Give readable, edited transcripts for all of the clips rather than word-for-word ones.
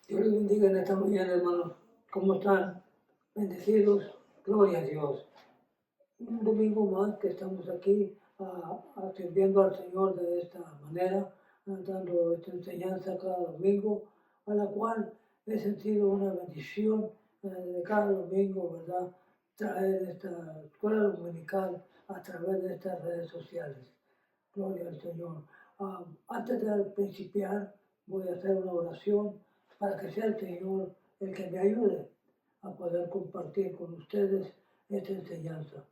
Dios les bendiga en esta mañana, hermanos. ¿Cómo están? Bendecidos. Gloria a Dios. Un domingo más que estamos aquí sirviendo al Señor de esta manera, dando esta enseñanza cada domingo, a la cual he sentido una bendición de cada domingo, ¿verdad? Traer esta escuela dominical a través de estas redes sociales. Gloria al Señor. Antes de principiar, voy a hacer una oración para que sea el Señor el que me ayude a poder compartir con ustedes esta enseñanza.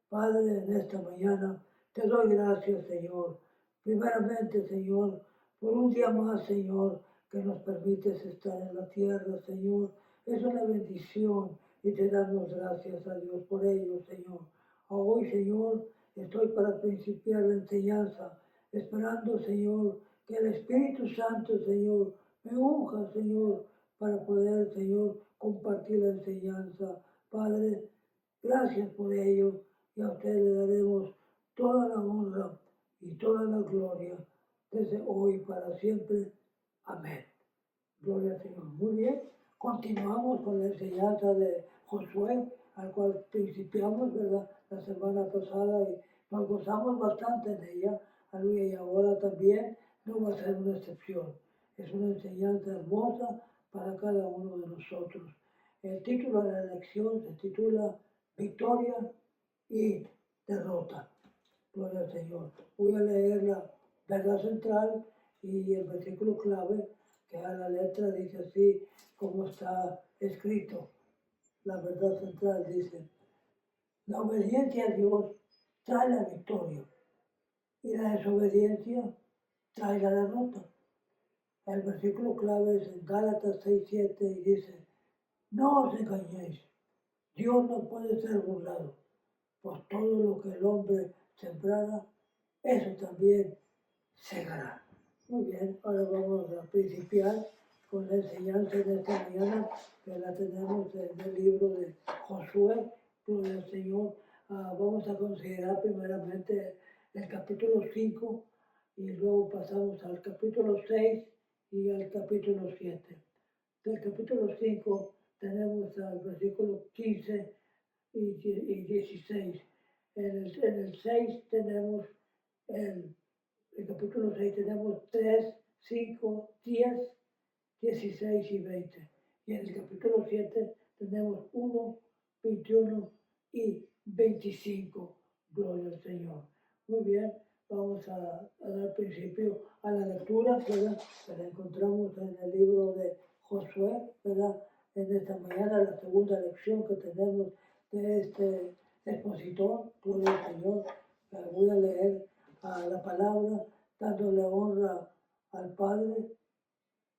Padre, en esta mañana te doy gracias, Señor. Primeramente, Señor, por un día más, Señor, que nos permites estar en la tierra, Señor. Es una bendición y te damos gracias a Dios por ello, Señor. Hoy, Señor, estoy para principiar la enseñanza, esperando, Señor, que el Espíritu Santo, Señor, me unja, Señor, para poder, Señor, compartir la enseñanza. Padre, gracias por ello y a usted le daremos toda la honra y toda la gloria desde hoy para siempre. Amén. Gloria al Señor. Muy bien, continuamos con la enseñanza de Josué, al cual principiamos, ¿verdad?, la semana pasada y nos gozamos bastante en ella. Aleluya, y ahora también no va a ser una excepción. Es una enseñanza hermosa para cada uno de nosotros. El título de la lección se titula Victoria y derrota. Gloria al Señor. Voy a leer la verdad central y el versículo clave, que a la letra dice así como está escrito. La verdad central dice: la obediencia a Dios trae la victoria y la desobediencia trae la derrota. El versículo clave es en Gálatas 6:7 y dice: no os engañéis, Dios no puede ser burlado, pues todo lo que el hombre sembrara, eso también segará. Muy bien, ahora vamos a principiar con la enseñanza de esta mañana, que la tenemos en el libro de Josué. Gloria al Señor. Vamos a considerar primeramente el capítulo 5 y luego pasamos al capítulo 6 y al capítulo 7. Del capítulo 5 tenemos al versículo 15 y 16. En el 6 tenemos el capítulo 6 tenemos 3, 5, 10, 16 y 20. Y en el capítulo 7 tenemos 1, 21 y 25. Gloria al Señor. Muy bien, vamos a dar principio a la lectura, ¿verdad? Que la encontramos en el libro de Josué, ¿verdad? En esta mañana, la segunda lección que tenemos de este expositor. Gloria al Señor. Voy a leer la palabra, dándole honra al Padre,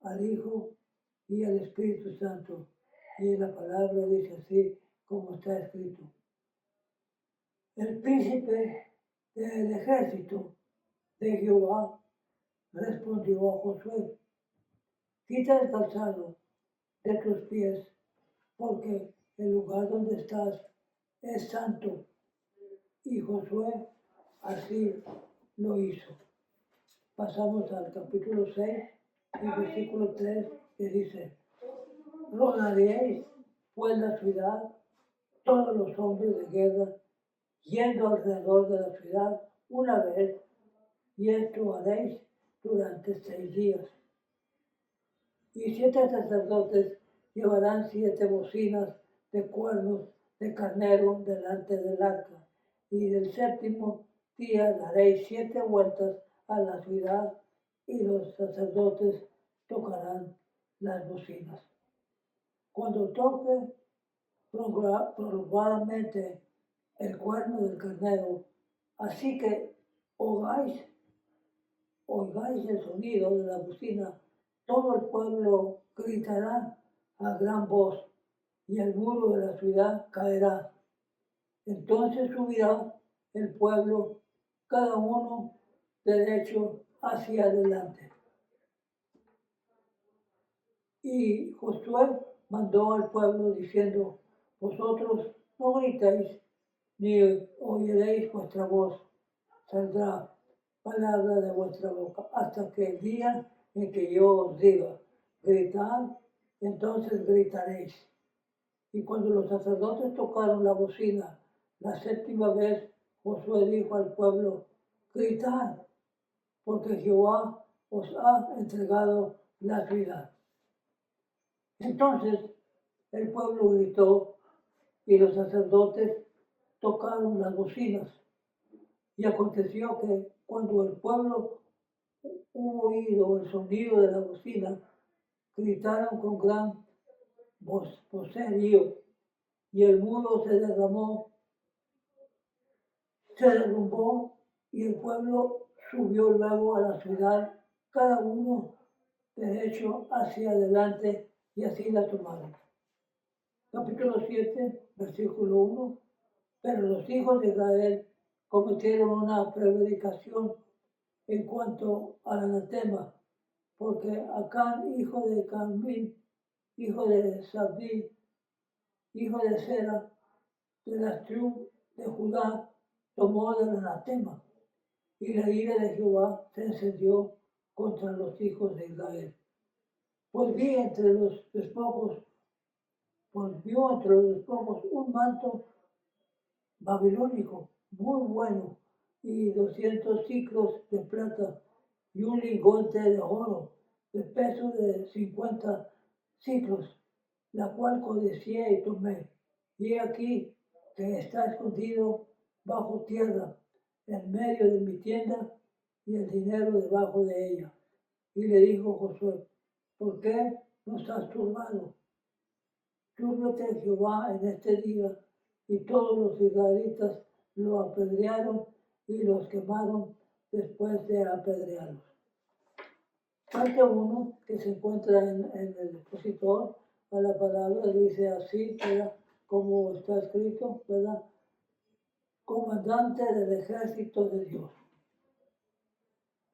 al Hijo y al Espíritu Santo. Y la palabra dice así como está escrito: el príncipe del ejército de Jehová respondió a Josué: quita el calzado de tus pies, porque el lugar donde estás es santo. Y Josué así lo hizo. Pasamos al capítulo 6 y versículo 3, que dice: rodearéis pues la ciudad, todos los hombres de guerra, yendo alrededor de la ciudad una vez, y esto haréis durante 6 días. Y 7 sacerdotes llevarán 7 bocinas de cuernos de carnero delante del arca, y del 7º día daréis 7 vueltas a la ciudad, y los sacerdotes tocarán las bocinas. Cuando toque prolongadamente el cuerno del carnero, así que oigáis el sonido de la bocina, todo el pueblo gritará a gran voz, y el muro de la ciudad caerá. Entonces subirá el pueblo, cada uno derecho hacia adelante. Y Josué mandó al pueblo diciendo: vosotros no gritéis, ni oiréis vuestra voz, saldrá palabra de vuestra boca, hasta que el día en que yo os diga: gritad, entonces gritaréis. Y cuando los sacerdotes tocaron la bocina la séptima vez, Josué dijo al pueblo, gritad, porque Jehová os ha entregado la ciudad. Entonces el pueblo gritó y los sacerdotes tocaron las bocinas. Y aconteció que cuando el pueblo hubo oído el sonido de la bocina, gritaron con gran vocerío, y el muro se derrumbó, y el pueblo subió luego a la ciudad, cada uno derecho hacia adelante, y así la tomaron. Capítulo 7, versículo 1. Pero los hijos de Israel cometieron una prevaricación en cuanto al anatema, porque Acán, hijo de Carmín, hijo de Sabí, hijo de Sera, de las tribus de Judá, tomó del anatema, y la ira de Jehová se encendió contra los hijos de Israel. Pues vio entre los despojos un manto babilónico muy bueno, y 200 ciclos de plata, y un lingote de oro de peso de 50 ciclos, la cual codicié y tomé. Y he aquí que está escondido bajo tierra, en medio de mi tienda, y el dinero debajo de ella. Y le dijo Josué, ¿por qué nos has turbado? Túrbete Jehová en este día. Y todos los israelitas lo apedrearon y los quemaron después de apedrearlos. Parte 1, que se encuentra en el expositor a la palabra, dice así, ¿verdad? Como está escrito, ¿verdad? Comandante del ejército de Dios.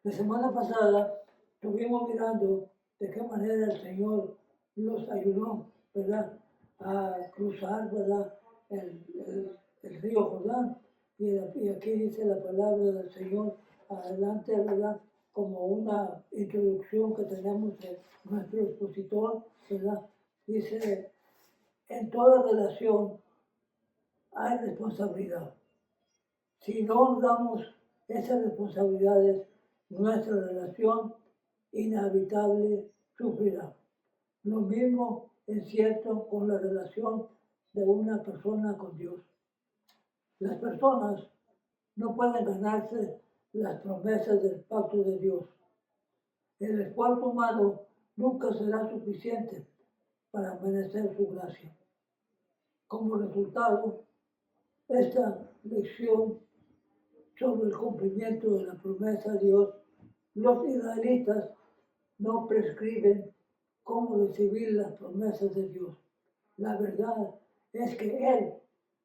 La semana pasada estuvimos mirando de qué manera el Señor los ayudó, ¿verdad? A cruzar, ¿verdad? El río Jordán. Y aquí dice la palabra del Señor adelante, ¿verdad? Como una introducción que tenemos de nuestro expositor, ¿verdad? Dice, en toda relación hay responsabilidad. Si no honramos esas responsabilidades, nuestra relación inhabitable sufrirá. Lo mismo es cierto con la relación de una persona con Dios. Las personas no pueden ganarse las promesas del pacto de Dios. El esfuerzo humano nunca será suficiente para merecer su gracia. Como resultado, esta lección sobre el cumplimiento de la promesa de Dios, los israelitas no prescriben cómo recibir las promesas de Dios. La verdad es que Él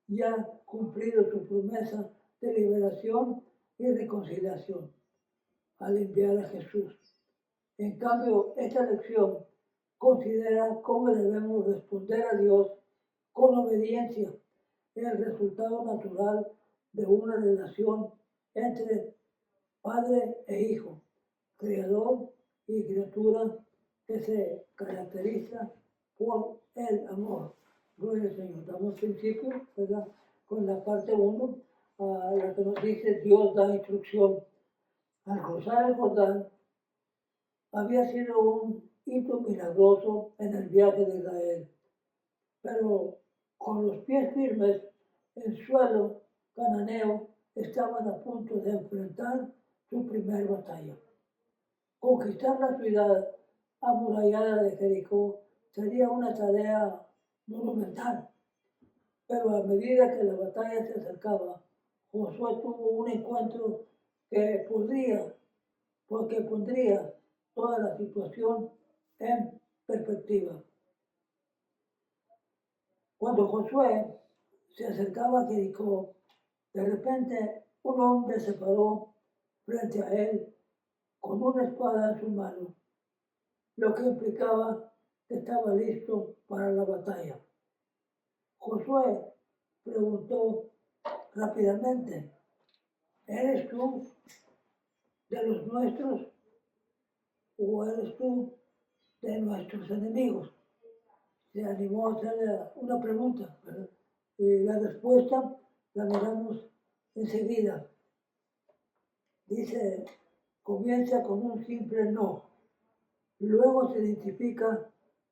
ya ha cumplido su promesa de liberación y reconciliación al enviar a Jesús. En cambio, esta lección considera cómo debemos responder a Dios con obediencia, el resultado natural de una relación entre padre e hijo, creador y criatura, que se caracteriza por el amor. Gloria al Señor. Damos principio, ¿verdad? Con la parte 1, la que nos dice Dios da instrucción. Al cruzar el Jordán, había sido un hito milagroso en el viaje de Israel, pero con los pies firmes en suelo cananeo estaban a punto de enfrentar su primer batalla. Conquistar la ciudad amurallada de Jericó sería una tarea monumental, pero a medida que la batalla se acercaba, Josué tuvo un encuentro porque pondría toda la situación en perspectiva. Cuando Josué se acercaba a Jericó, de repente un hombre se paró frente a él con una espada en su mano, lo que implicaba que estaba listo para la batalla. Josué preguntó rápidamente, ¿eres tú de los nuestros o eres tú de nuestros enemigos? se animó a hacerle una pregunta, ¿verdad? Y la respuesta la miramos enseguida. Dice, comienza con un simple no. Luego se identifica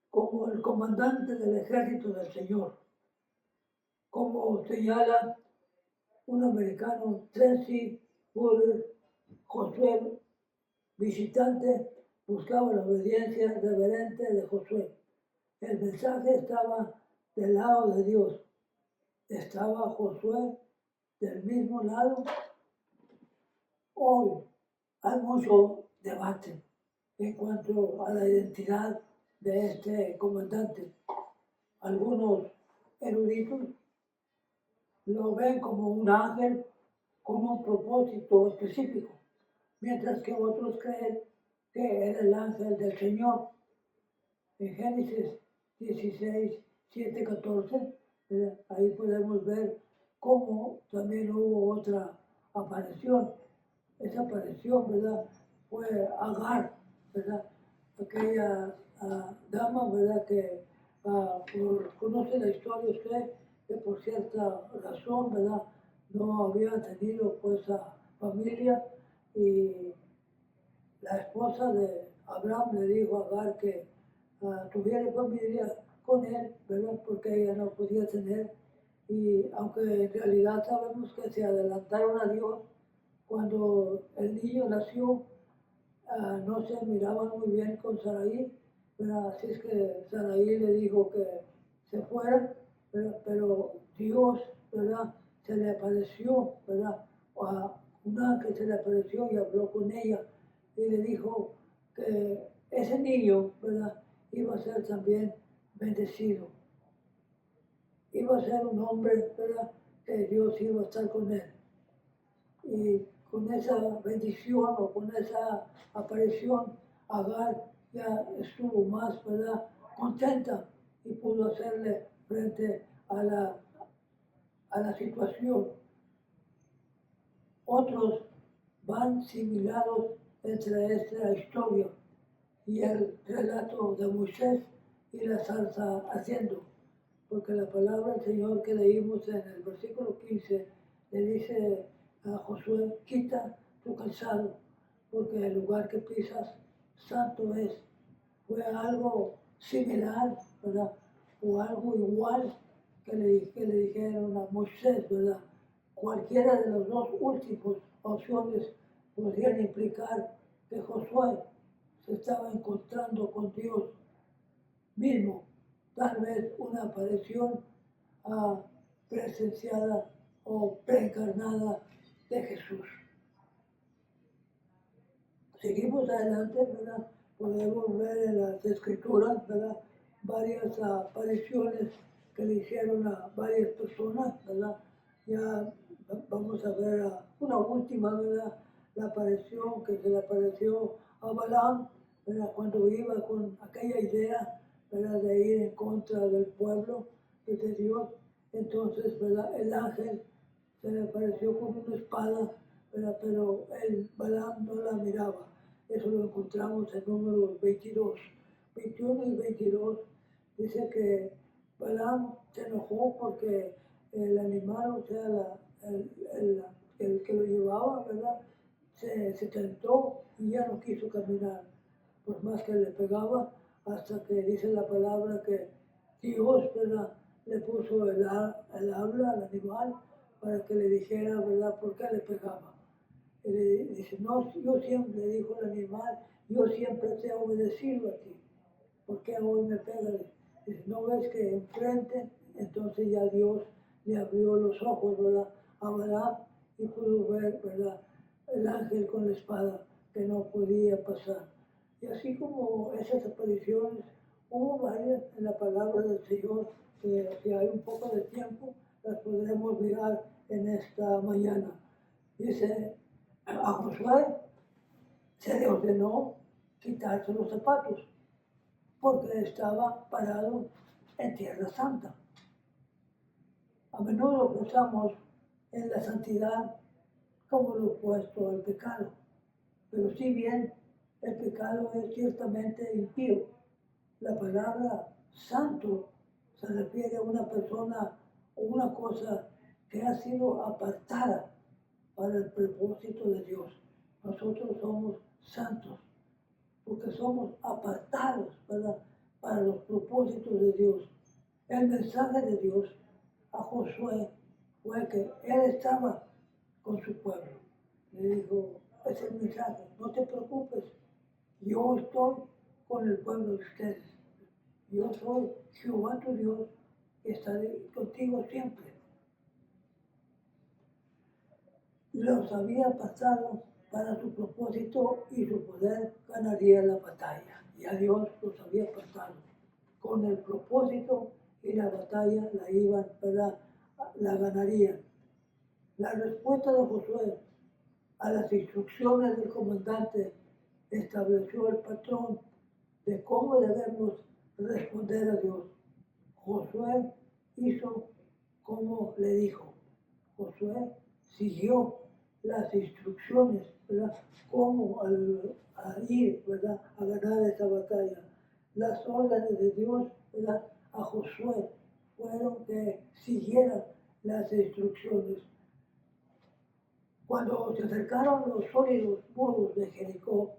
como el comandante del ejército del Señor, como señala un americano, Tracy Fuller. Josué, visitante, buscaba la obediencia reverente de Josué. El mensaje estaba del lado de Dios. ¿Estaba Josué del mismo lado? Hoy hay mucho debate en cuanto a la identidad de este comandante. Algunos eruditos lo ven como un ángel con un propósito específico, mientras que otros creen que era el ángel del Señor. En Génesis 16, 7, 14, ahí podemos ver cómo también hubo otra aparición. Esa aparición, ¿verdad? Fue Agar, ¿verdad? Aquella dama, ¿verdad? Que conoce la historia usted, que por cierta razón, ¿verdad? No había tenido pues familia, y la esposa de Abraham le dijo a Agar que tuviera familia con él, ¿verdad? Porque ella no podía tener. Y aunque en realidad sabemos que se adelantaron a Dios, cuando el niño nació, no se miraban muy bien con Saraí, ¿verdad? Así es que Saraí le dijo que se fuera, ¿verdad? Pero Dios, ¿verdad? Se le apareció, ¿verdad? A un ángel se le apareció y habló con ella y le dijo que ese niño, ¿verdad? Iba a ser también bendecido. Iba a ser un hombre, ¿verdad? Que Dios iba a estar con él. Y con esa bendición o con esa aparición, Agar ya estuvo más, ¿verdad?, contenta y pudo hacerle frente a la situación. Otros van similares entre esta historia y el relato de Moisés y la zarza haciendo, porque la palabra del Señor que leímos en el versículo 15 le dice a Josué, quita tu calzado, porque el lugar que pisas santo es. Fue algo similar, ¿verdad? O algo igual que le dijeron a Moisés, ¿verdad? Cualquiera de las dos últimas opciones podrían implicar que Josué se estaba encontrando con Dios mismo, tal vez una aparición presenciada o preencarnada de Jesús. Seguimos adelante, ¿verdad? Podemos ver en las escrituras, ¿verdad? Varias apariciones que le hicieron a varias personas, ¿verdad? Ya vamos a ver una última, ¿verdad? La aparición que se le apareció a Balaam, ¿verdad? Cuando iba con aquella idea, ¿verdad? De ir en contra del pueblo y de Dios. Entonces, ¿verdad? El ángel se le apareció con una espada, ¿verdad? Pero el Balaam no la miraba. Eso lo encontramos en números 22. 21 y 22 dice que Balaam se enojó porque el animal, o sea, el que lo llevaba, ¿verdad? Se tentó y ya no quiso caminar, por más que le pegaba, hasta que dice la palabra que Dios, ¿verdad?, le puso el habla al animal para que le dijera, ¿verdad?, por qué le pegaba. Y le dice, no, yo siempre, le dijo el animal, yo siempre te he obedecido a ti, ¿por qué hoy me pegas? Dice, ¿no ves que enfrente? Entonces ya Dios le abrió los ojos, ¿verdad?, a Balaam, y pudo ver, ¿verdad?, el ángel con la espada que no podía pasar. Y así como esas apariciones, hubo varias en la palabra del Señor, que si hay un poco de tiempo, las podremos mirar en esta mañana. Dice, a Josué se le ordenó quitarse los zapatos, porque estaba parado en Tierra Santa. A menudo pensamos en la santidad como lo opuesto al pecado, pero si bien el pecado es ciertamente impío, la palabra Santo se refiere a una persona o una cosa que ha sido apartada para el propósito de Dios. Nosotros somos santos porque somos apartados para los propósitos de Dios. El mensaje de Dios a Josué fue que él estaba con su pueblo. Le dijo, es el mensaje, no te preocupes, yo estoy con el pueblo de ustedes. Yo soy Jehová tu Dios, que estaré contigo siempre. Los había pasado para su propósito y su poder ganaría la batalla. Ya Dios los había pasado con el propósito y la batalla la iban, ¿verdad? La ganarían. La respuesta de Josué a las instrucciones del comandante estableció el patrón de cómo debemos responder a Dios. Josué hizo como le dijo. Josué siguió las instrucciones, ¿verdad? Cómo a ir, ¿verdad? A ganar esa batalla. Las órdenes de Dios, ¿verdad? A Josué fueron que siguiera las instrucciones. Cuando se acercaron los sólidos muros de Jericó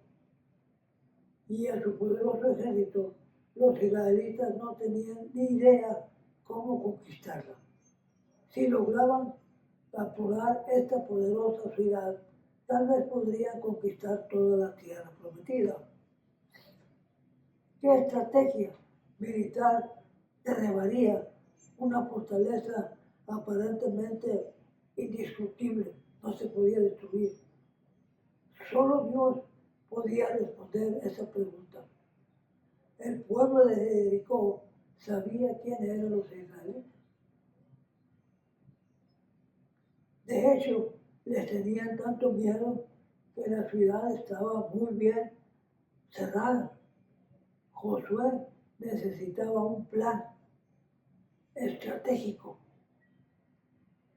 y a su poderoso ejército, los israelitas no tenían ni idea cómo conquistarla. Si lograban capturar esta poderosa ciudad, tal vez podrían conquistar toda la tierra prometida. ¿Qué estrategia militar derribaría una fortaleza aparentemente indestructible? No se podía destruir. Solo Dios podía responder esa pregunta. El pueblo de Jericó sabía quién eran los israelitas. De hecho, les tenían tanto miedo que la ciudad estaba muy bien cerrada. Josué necesitaba un plan estratégico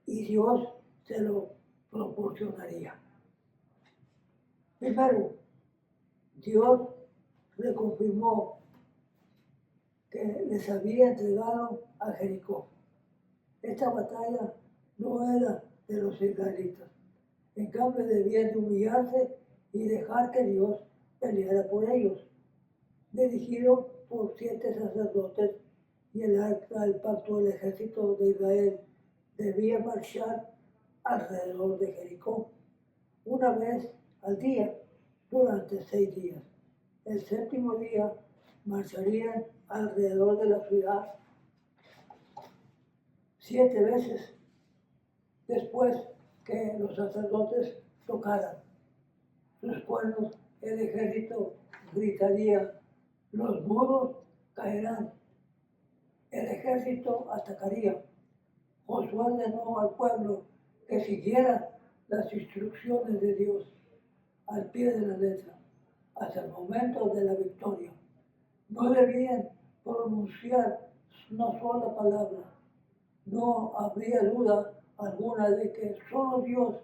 y Dios se lo proporcionaría. Primero, Dios le confirmó que les había entregado a Jericó. Esta batalla no era de los israelitas. En cambio, debían de humillarse y dejar que Dios peleara por ellos. Dirigido por 7 sacerdotes y el arca del pacto del ejército de Israel, debía marchar alrededor de Jericó una vez al día durante 6 días. El séptimo día marcharían alrededor de la ciudad 7 veces después que los sacerdotes tocaran sus cuernos. El ejército gritaría, los muros caerán. El ejército atacaría. Josué ordenó al pueblo que siguiera las instrucciones de Dios al pie de la letra hasta el momento de la victoria. No debían pronunciar una sola palabra. No habría duda alguna de que solo Dios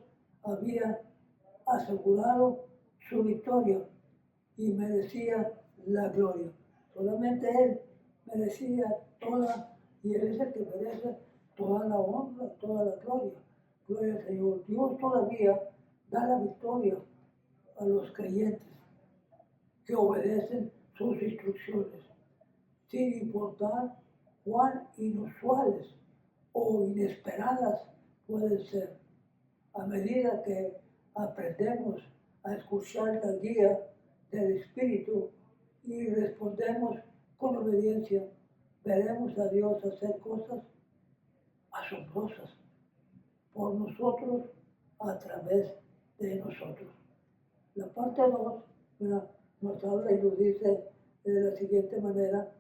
había asegurado su victoria y merecía la gloria. Solamente Él merecía toda, y Él es el que merece toda la honra, toda la gloria. Gloria al Señor. Dios todavía da la victoria a los creyentes que obedecen sus instrucciones, sin importar cuán inusuales o inesperadas pueden ser. A medida que aprendemos a escuchar la guía del Espíritu y respondemos con obediencia, veremos a Dios hacer cosas asombrosas por nosotros, a través de nosotros. La parte 2 nos habla y nos dice de la siguiente manera.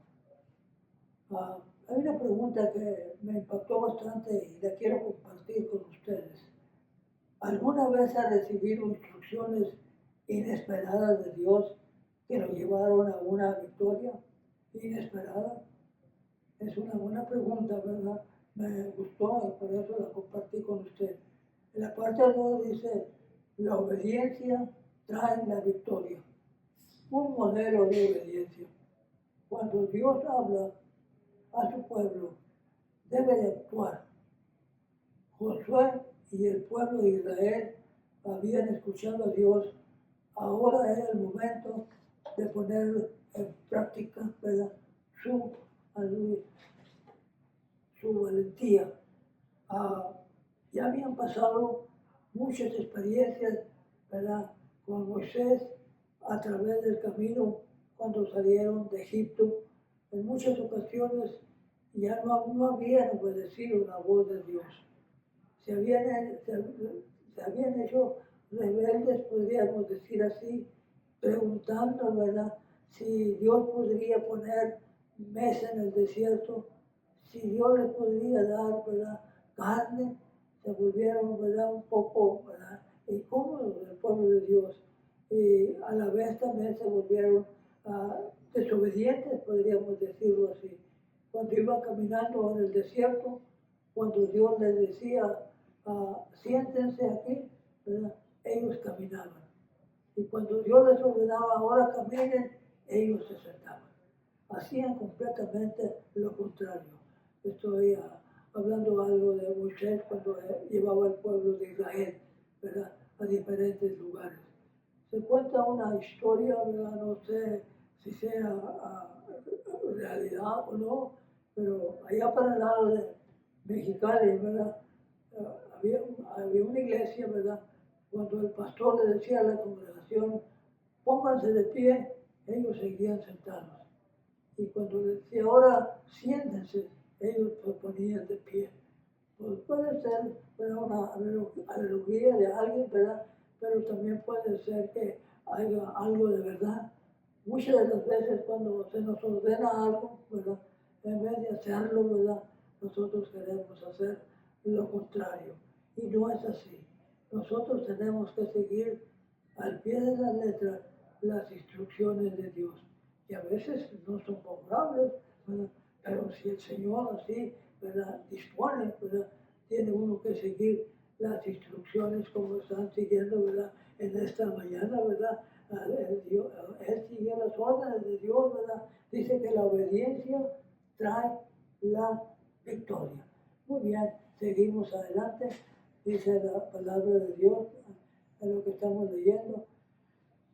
Hay una pregunta que me impactó bastante y la quiero compartir con ustedes. ¿Alguna vez ha recibido instrucciones inesperadas de Dios que lo llevaron a una victoria inesperada? Es una buena pregunta, ¿verdad? Me gustó y por eso la compartí con usted. En la parte 2 dice, la obediencia trae la victoria. Un modelo de obediencia. Cuando Dios habla, a su pueblo, debe de actuar. Josué y el pueblo de Israel habían escuchado a Dios. Ahora era el momento de poner en práctica, ¿verdad?, su valentía. Ya habían pasado muchas experiencias, ¿verdad?, con Moisés a través del camino cuando salieron de Egipto. En muchas ocasiones ya no habían obedecido la voz de Dios. Se habían hecho rebeldes, podríamos decir así, preguntando, ¿verdad?, si Dios podría poner mesa en el desierto, si Dios les podría dar, ¿verdad?, carne. Se volvieron, ¿verdad?, un poco, ¿verdad?, incómodos del pueblo de Dios. Y a la vez también se volvieron desobedientes, podríamos decirlo así. Cuando iban caminando en el desierto, cuando Dios les decía, siéntense aquí, ¿verdad?, ellos caminaban. Y cuando Dios les ordenaba, ahora caminen, ellos se sentaban. Hacían completamente lo contrario. Estoy hablando algo de Moisés cuando llevaba al pueblo de Israel, ¿verdad?, a diferentes lugares. Se cuenta una historia, ¿verdad?, no sé si sea realidad o no, pero allá para el lado de Mexicali, ¿verdad?, había una iglesia, ¿verdad?, cuando el pastor le decía a la congregación, pónganse de pie, ellos seguían sentados. Y cuando decía, ahora siéntense, ellos se ponían de pie. Pues puede ser, ¿verdad?, una analogía de alguien, ¿verdad?, pero también puede ser que haya algo de verdad. Muchas de las veces cuando se nos ordena algo, ¿verdad?, en vez de hacerlo, ¿verdad?, nosotros queremos hacer lo contrario. Y no es así. Nosotros tenemos que seguir al pie de la letra las instrucciones de Dios. Y a veces no son favorables, ¿verdad?, pero si el Señor así, ¿verdad?, dispone, ¿verdad?, tiene uno que seguir las instrucciones como están siguiendo, ¿verdad?, en esta mañana, ¿verdad? Él sigue las órdenes de Dios, ¿verdad? Dice que la obediencia trae la victoria. Muy bien, seguimos adelante. Dice la palabra de Dios en lo que estamos leyendo.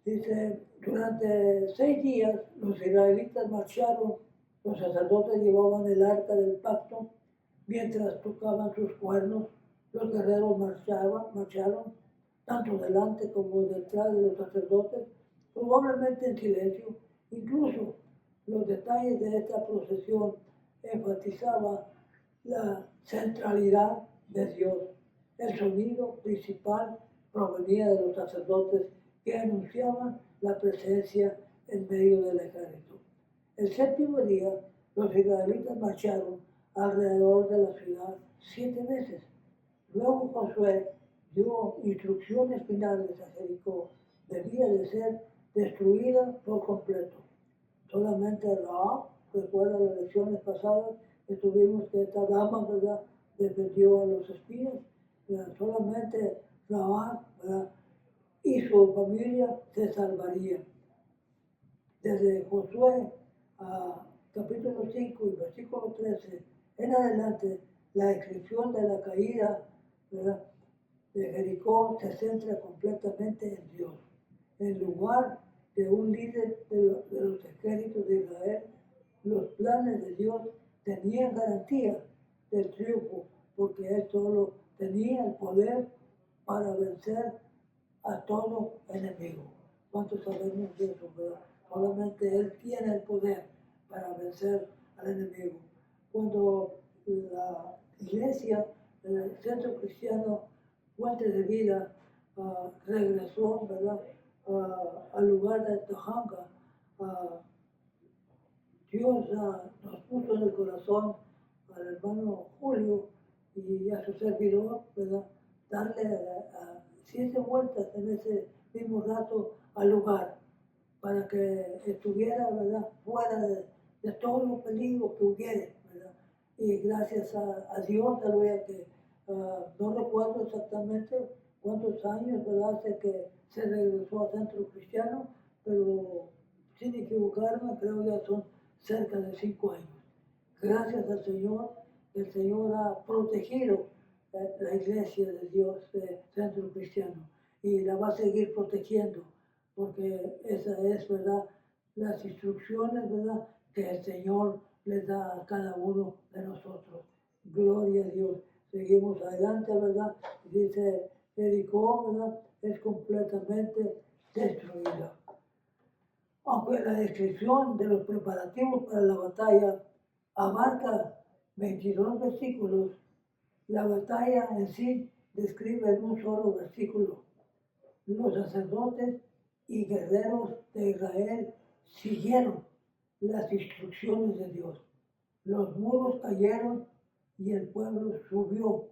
Dice, durante 6 días los israelitas marcharon, los sacerdotes llevaban el arca del pacto, mientras tocaban sus cuernos, los guerreros marcharon, tanto delante como detrás de los sacerdotes, probablemente en silencio. Incluso los detalles de esta procesión enfatizaban la centralidad de Dios. El sonido principal provenía de los sacerdotes que anunciaban la presencia en medio del ejército. El 7º día, los israelitas marcharon alrededor de la ciudad 7 veces. Luego Josué dio instrucciones finales a Jericó. Debía de ser destruida por completo. Solamente Rahab, recuerda las lecciones pasadas que tuvimos, que esta dama, ¿verdad?, defendió a los espías. Solamente Rahab, ¿verdad?, y su familia se salvarían. Desde Josué capítulo 5 y versículo 13 en adelante, la descripción de la caída, ¿verdad?, de Jericó se centra completamente en Dios. En lugar de un líder de los ejércitos de Israel, los planes de Dios tenían garantía del triunfo, porque Él solo tenía el poder para vencer a todo enemigo. ¿Cuántos sabemos de eso, verdad? Solamente Él tiene el poder para vencer al enemigo. Cuando la iglesia, el centro cristiano Fuente de Vida, regresó, ¿verdad?, al lugar de Tajanga, Dios nos puso en el corazón al hermano Julio y a su servidor, ¿verdad?, darle 7 vueltas en ese mismo rato al lugar para que estuviera, ¿verdad?, fuera de todo los peligros que hubiere, ¿verdad? Y gracias a Dios, aleluya, que no recuerdo exactamente cuántos años, ¿verdad?, hace que se regresó a Centro Cristiano, pero sin equivocarme, creo ya son cerca de 5 años. Gracias al Señor, el Señor ha protegido la iglesia de Dios, de Centro Cristiano, y la va a seguir protegiendo, porque esa es, ¿verdad?, las instrucciones, ¿verdad?, que el Señor les da a cada uno de nosotros. Gloria a Dios. Seguimos adelante, ¿verdad? Dice Jericó, ¿verdad?, es completamente destruida. Aunque la descripción de los preparativos para la batalla abarca 22 versículos, la batalla en sí describe en un solo versículo. Los sacerdotes y guerreros de Israel siguieron las instrucciones de Dios. Los muros cayeron y el pueblo subió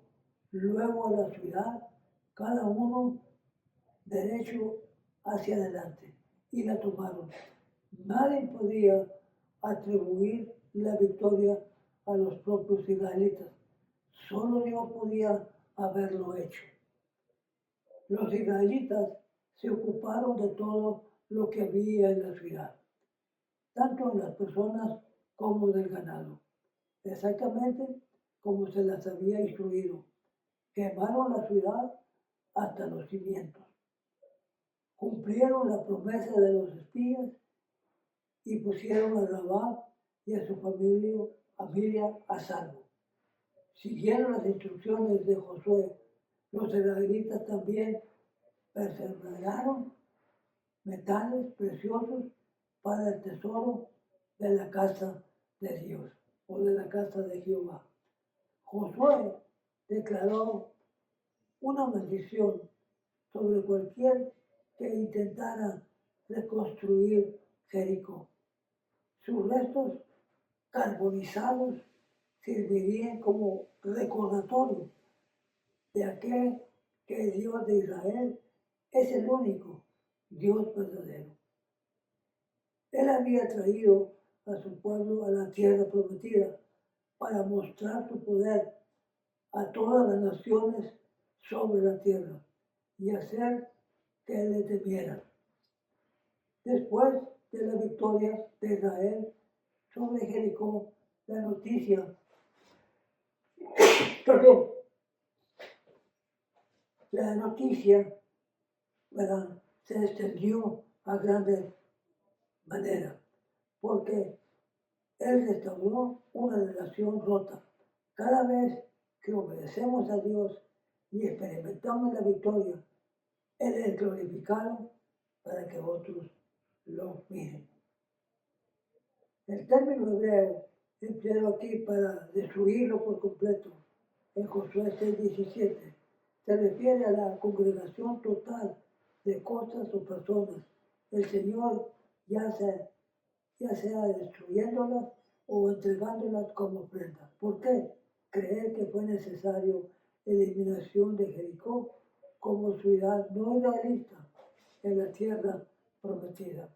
luego a la ciudad, cada uno derecho hacia adelante, y la tomaron. Nadie podía atribuir la victoria a los propios israelitas. Solo Dios podía haberlo hecho. Los israelitas se ocuparon de todo lo que había en la ciudad, tanto en las personas como del ganado, exactamente como se las había instruido. Quemaron la ciudad hasta los cimientos. Cumplieron la promesa de los espías y pusieron a Rabá y a su familia a salvo. Siguieron las instrucciones de Josué. Los israelitas también perseveraron metales preciosos para el tesoro de la casa de Dios o de la casa de Jehová. Josué declaró una maldición sobre cualquier que intentara reconstruir Jericó. Sus restos carbonizados servirían como recordatorio de aquel que el Dios de Israel es el único Dios verdadero. Él había traído a su pueblo a la tierra prometida para mostrar su poder a todas las naciones sobre la tierra y hacer que le temieran. Después de la victoria de Israel sobre Jericó, la noticia, ¿verdad?, se extendió a grande manera, porque Él restauró una relación rota. Cada vez que obedecemos a Dios y experimentamos la victoria, Él es glorificado para que otros lo miren. El término hebreo empleado aquí para destruirlo por completo en Josué 6:17 se refiere a la congregación total de cosas o personas. El Señor ya sea destruyéndolas o entregándolas como prenda. ¿Por qué? Creer que fue necesario eliminación de Jericó como ciudad no realista en la tierra prometida.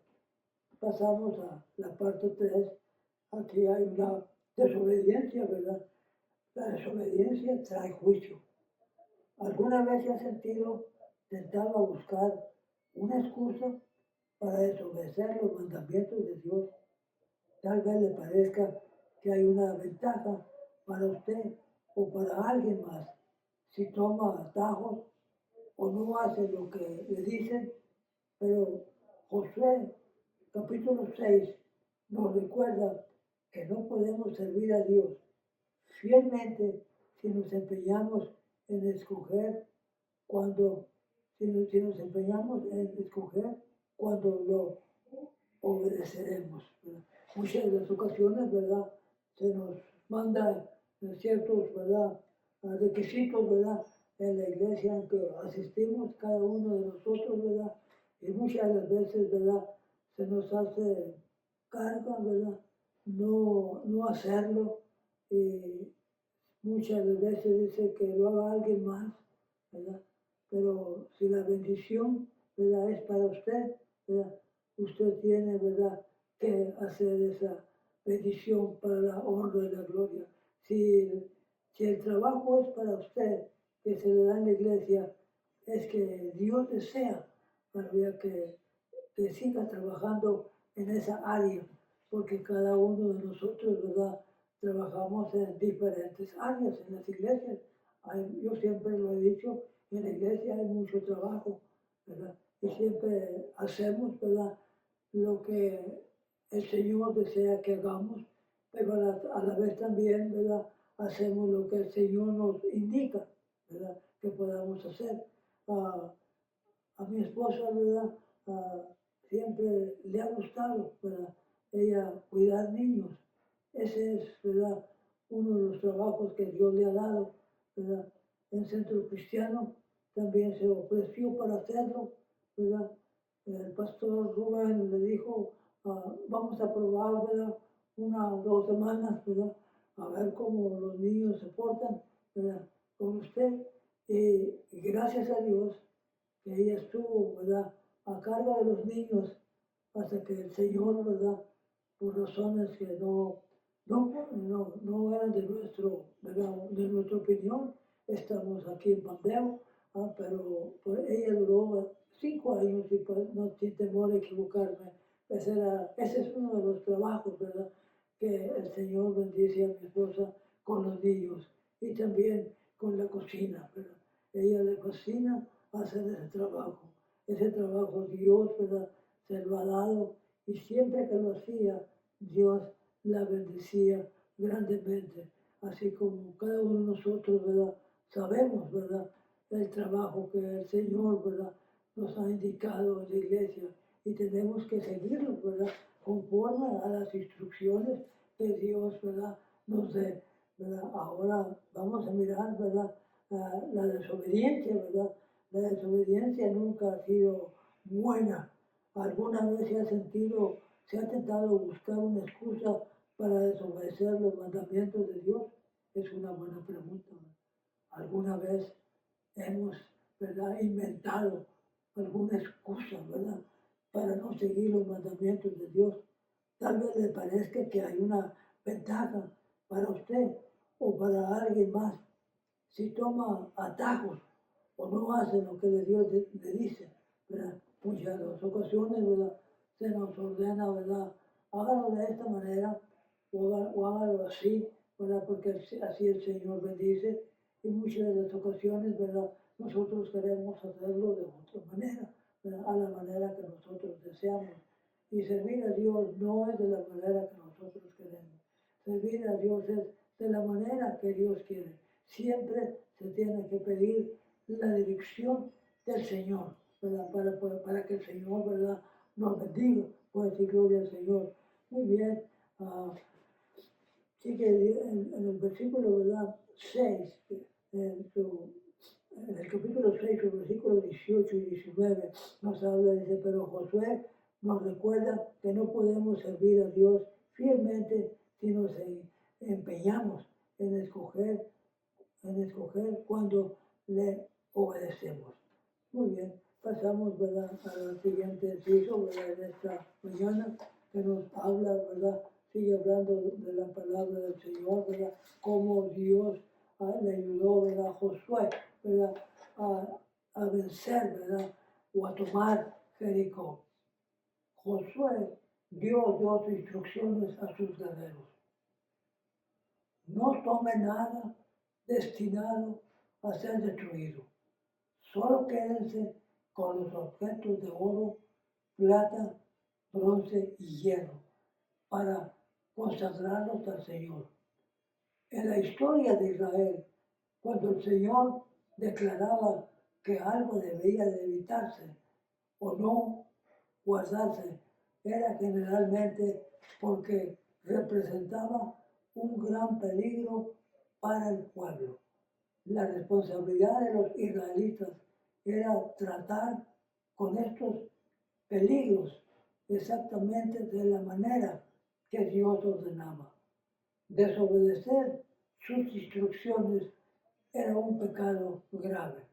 Pasamos a la parte 3. Aquí hay una desobediencia, ¿verdad? La desobediencia trae juicio. ¿Alguna vez se ha sentido tentado a buscar una excusa para desobedecer los mandamientos de Dios? Tal vez le parezca que hay una ventaja para usted o para alguien más si toma atajos o no hace lo que le dicen, pero Josué capítulo 6 nos recuerda que no podemos servir a Dios fielmente si nos empeñamos en escoger cuando, si nos empeñamos en escoger cuando lo obedeceremos, ¿verdad? Muchas de las ocasiones, ¿verdad?, se nos manda ciertos, ¿verdad?, requisitos, ¿verdad?, en la iglesia en que asistimos cada uno de nosotros, ¿verdad?, y muchas de las veces, ¿verdad?, se nos hace carga, ¿verdad?, no hacerlo, y muchas de las veces dice que lo haga alguien más, ¿verdad? Pero si la bendición, ¿verdad?, es para usted, ¿verdad?, usted tiene, ¿verdad?, que hacer esa bendición para la honra y la gloria. Si el trabajo es para usted, que se le da en la iglesia, es que Dios desea, ¿verdad?, que siga trabajando en esa área, porque cada uno de nosotros, ¿verdad?, trabajamos en diferentes áreas en las iglesias. Yo siempre lo he dicho, en la iglesia hay mucho trabajo, ¿verdad? Y siempre hacemos, ¿verdad?, lo que el Señor desea que hagamos, pero a la vez también, ¿verdad?, hacemos lo que el Señor nos indica, ¿verdad?, que podamos hacer. Ah, a mi esposa, ¿verdad?, ah, siempre le ha gustado, ¿verdad?, ella cuidar niños. Ese es, ¿verdad?, uno de los trabajos que Dios le ha dado, ¿verdad? En Centro Cristiano también se ofreció para hacerlo, ¿verdad? El pastor Rubén le dijo, vamos a probar, ¿verdad?, 1 o 2 semanas, ¿verdad?, a ver cómo los niños se portan, ¿verdad?, con usted. Y gracias a Dios que ella estuvo, ¿verdad?, a cargo de los niños hasta que el Señor, ¿verdad?, por razones que no eran de ¿verdad?, de nuestra opinión, estamos aquí en Pandeo, pero pues, ella duró 5 años y pues no sin temor a equivocarme. Ese es uno de los trabajos, ¿verdad?, que el Señor bendice a mi esposa con los niños y también con la cocina, ¿verdad? Ella le fascina hacer ese trabajo Dios, ¿verdad?, se lo ha dado y siempre que lo hacía, Dios la bendecía grandemente, así como cada uno de nosotros, ¿verdad?, sabemos, ¿verdad?, el trabajo que el Señor, ¿verdad?, nos ha indicado en la iglesia y tenemos que seguirlo, ¿verdad?, conforme a las instrucciones que Dios, ¿verdad?, nos dé, ¿verdad? Ahora vamos a mirar, ¿verdad?, la desobediencia, ¿verdad? La desobediencia nunca ha sido buena. ¿Alguna vez se ha tentado buscar una excusa para desobedecer los mandamientos de Dios? Es una buena pregunta. ¿Alguna vez hemos, ¿verdad?, inventado alguna excusa, ¿verdad?, para no seguir los mandamientos de Dios? Tal vez le parezca que hay una ventaja para usted o para alguien más si toma atajos o no hace lo que Dios le dice, ¿verdad? Muchas ocasiones, ¿verdad?, se nos ordena, ¿verdad?, hágalo de esta manera o hágalo así, ¿verdad?, porque así el Señor bendice. Y muchas de las ocasiones, ¿verdad?, nosotros queremos hacerlo de otra manera, ¿verdad?, a la manera que nosotros deseamos. Y servir a Dios no es de la manera que nosotros queremos. Servir a Dios es de la manera que Dios quiere. Siempre se tiene que pedir la dirección del Señor, ¿verdad?, para que el Señor, ¿verdad?, nos bendiga. Pues decir gloria al Señor. Muy bien. Sigue en el versículo, ¿verdad?, 6, en, en el capítulo 6, el versículo 18 y 19, nos habla, dice, pero Josué nos recuerda que no podemos servir a Dios fielmente si nos empeñamos en escoger cuando le obedecemos. Muy bien, pasamos, ¿verdad?, al siguiente inciso, ¿verdad?, en esta mañana, que nos habla, ¿verdad?, sigue hablando de la palabra del Señor, ¿verdad?, cómo Dios le ayudó, ¿verdad?, a Josué, ¿verdad?, a vencer, ¿verdad?, o a tomar Jericó. Josué dio instrucciones a sus guerreros. No tome nada destinado a ser destruido. Solo quédense con los objetos de oro, plata, bronce y hierro para consagrarlos al Señor. En la historia de Israel, cuando el Señor declaraba que algo debía de evitarse o no guardarse, era generalmente porque representaba un gran peligro para el pueblo. La responsabilidad de los israelitas era tratar con estos peligros exactamente de la manera que Dios ordenaba. Desobedecer sus instrucciones era un pecado grave.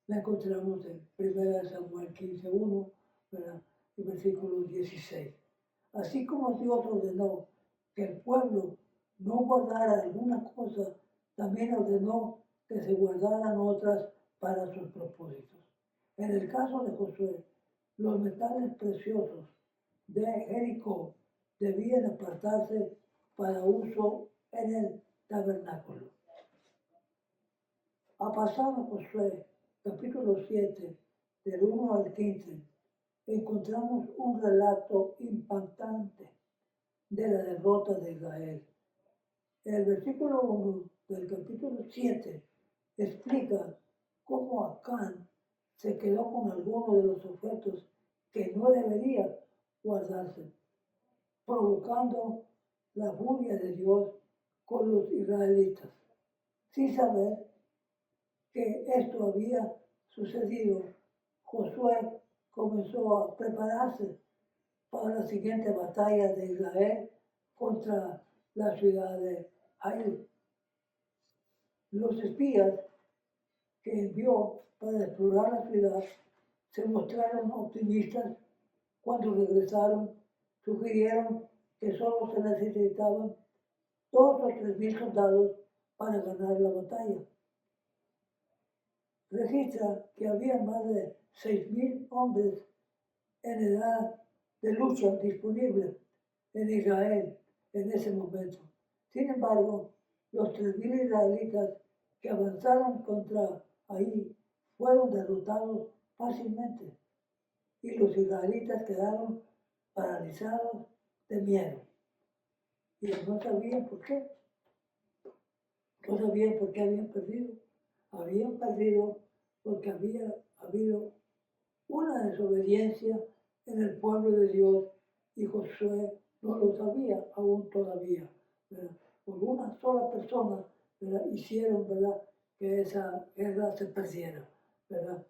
La encontramos en 1 Samuel 15:1, ¿verdad?, y versículo 16. Así como Dios ordenó que el pueblo no guardara alguna cosa, también ordenó que se guardaran otras para sus propósitos. En el caso de Josué, los metales preciosos de Jericó debían apartarse para uso en el tabernáculo. A pasar a Josué, capítulo 7, del 1 al 15, encontramos un relato impactante de la derrota de Israel. El versículo 1 del capítulo 7 explica cómo Acán se quedó con algunos de los objetos que no debería guardarse, provocando la furia de Dios con los israelitas, sin saber que esto había sucedido. Josué comenzó a prepararse para la siguiente batalla de Israel contra la ciudad de Ai. Los espías que envió para explorar la ciudad se mostraron optimistas. Cuando regresaron, sugirieron que solo se necesitaban 2 o 3,000 soldados para ganar la batalla. Registra que había más de 6,000 hombres en edad de lucha disponibles en Israel en ese momento. Sin embargo, los 3,000 israelitas que avanzaron contra Ai fueron derrotados fácilmente y los israelitas quedaron paralizados de miedo. Y no sabían por qué. No sabían por qué habían perdido. Habían perdido porque había habido una desobediencia en el pueblo de Dios y Josué no lo sabía aún todavía, ¿verdad? Por una sola persona, ¿verdad? Hicieron, ¿verdad?, que esa guerra se perdiera, ¿verdad?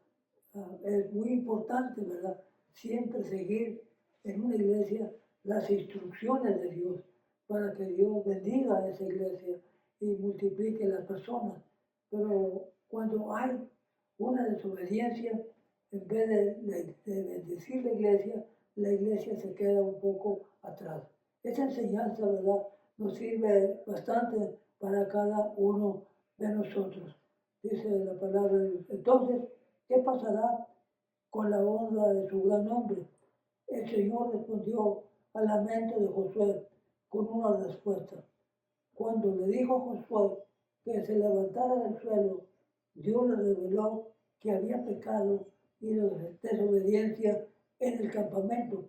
Es muy importante, ¿verdad?, siempre seguir en una iglesia las instrucciones de Dios para que Dios bendiga a esa iglesia y multiplique las personas. Pero cuando hay una desobediencia, en vez de bendecir la iglesia se queda un poco atrás. Esa enseñanza, ¿verdad?, nos sirve bastante para cada uno de nosotros. Dice la palabra de Dios. Entonces, ¿qué pasará con la honra de su gran nombre? El Señor respondió al lamento de Josué con una respuesta. Cuando le dijo a Josué que se levantara del suelo, Dios le reveló que había pecado y desobediencia en el campamento